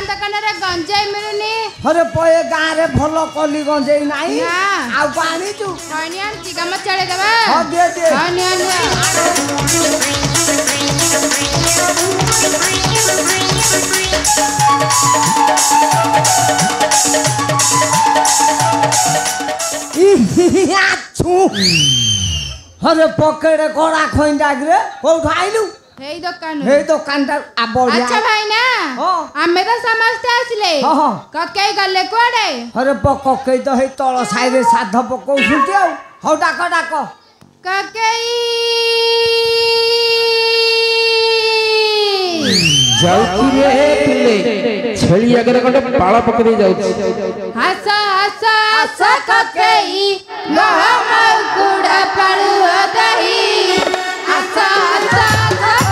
दुकान रे गंजाई मिलुनी अरे पये गाँ रे भल कली गंजेई नाही हां आ पानी तू हनियान चिगम चढ़े देबा हां दे हनियान अरे पकेड़े कोड़ा खोइंडा रे कोठ आइलु हेई दुकानटा आ बढ़िया अच्छा भाई ना हमें तो समझते आसले ककई गले कोड़े अरे ककई तो हे तळ साइड रे साध पकौछुती आ हौ डाक ककई जाउती रे पिले छेली अगर कोटे बाळा पकड़ी जाउती हस हस हस ककई गहम कुड़ा पड़ु दही हस हस हस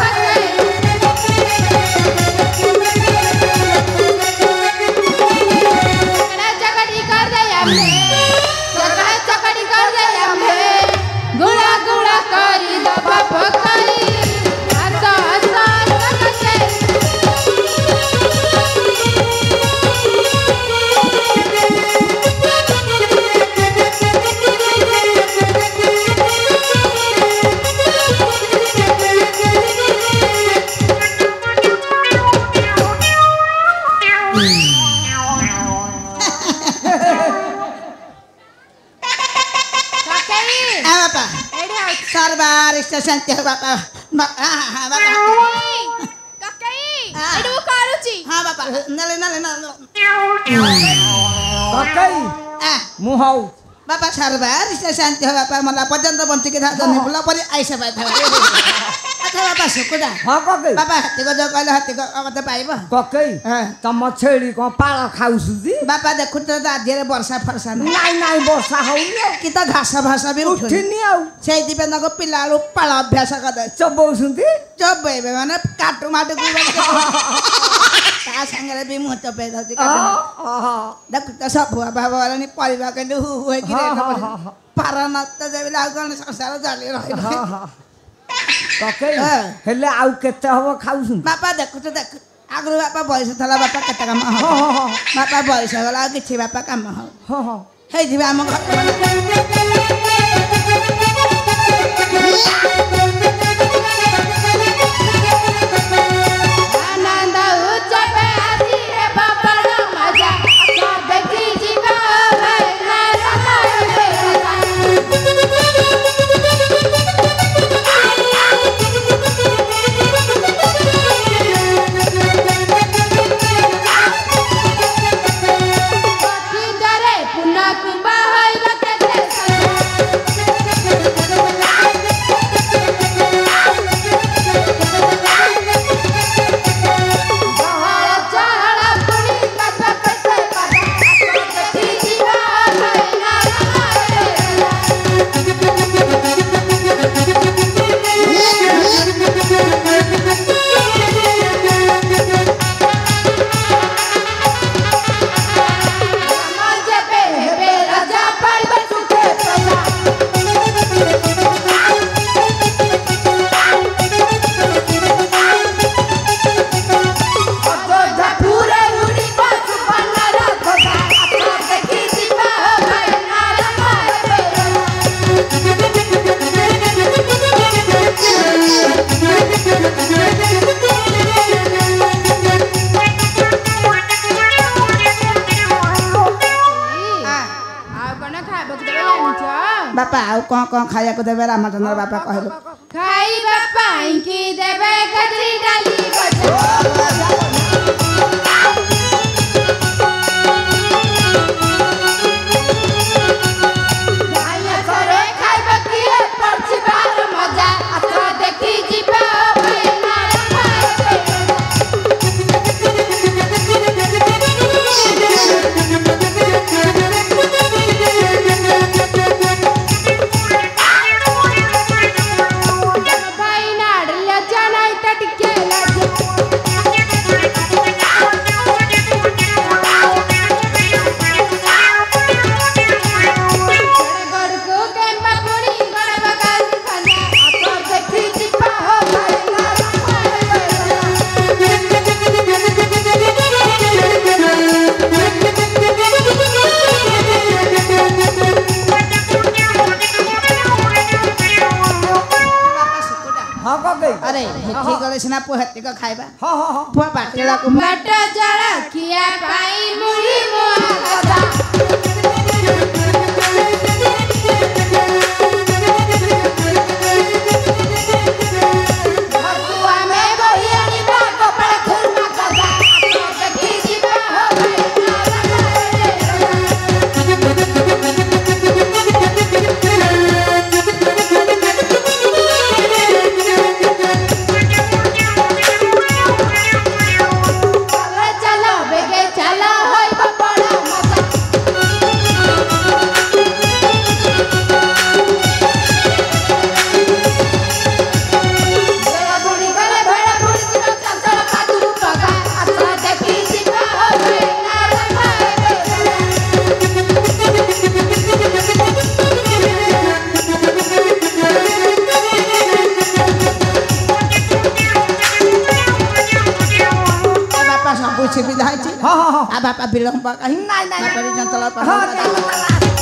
चकड़ी कर दे चकड़ी कर दे गुड़ा गुड़ा करी दबा पकड़ी हस हस सरबार स्टेशन के बापा हां बापा ककई एडू कारुची हां बापा नले ककई मुहौ बापा सरबार स्टेशन के बापा मला पर्यंत बंती के था निबला परि आइसे बाय था अच्छा बापा सुकुदा हां ककई बापा हाथी को जो कहले हाथी को मते पाइबो ककई तम छेली को पाळ खाउसुजी बापा देखु त आधेरे वर्षा फरसा नाही वर्षा हौनी कि त घास भाषा भी उठिनी आउ सेई दिपेन को पिलाळु पाळ अभ्यास कद चबौसुंती चबैबे माने काटु माटु गुबा ता संगरे भी मुह चबे दउती काटु देखु त सब बाबा वाला नि परिवा के हुए कि रे पारा नत जेबे लागन संसार जाली रहिलो ककई हेले आउ केते हबो खाउसुं बापा देखु त देख आगु बापा बयस थला बापा केते काम हो बापा बयस गला किछि बापा काम हो हे दिबे हम आनंद उच्चपे आसी रे बाबा मजा सब देखी जीवा भैना बापा आउ कौन खाया को देबे रामचंद्र बापा कहलो खाई बापा की देबे कजरी डाली ନା ପୁଅ ହେତିକ ଖାଇବା ହଁ ହଁ ହଁ ପୁଅ ବାଟିଲାକୁ ବାଟ ଜଳଖିଆ ପାଇଁ ମୁଢି ମୁଆଁ କଥା ଘରକୁ ଆମେ ବହି ଆଣିବା ଗୋପାଳ ଖୁର୍ମା କଥା ଦେଖି ଯିବା ଚାଲ ବେগে ଚାଲ ହଇବ ବଡ଼ ମଜା ବେଳ ବୁଡ଼ି ଗଲେ ଭେଳ ବୁଡ଼ିଯିବ ଚଞ୍ଚଳ ପାଦରୁ ପଗା ଆସ ଦେଖି ଯିବା ବାପା ସବୁ ସୁବିଧା ହେଇଛି ହଁ ହଁ ହଁ ଆ ବାପା ବିଳମ୍ବ କାହିଁ ନାଇଁ, ନାଇଁ, ବାପା ଚଞ୍ଚଳ ହଁ ଚାଲ ଚାଲ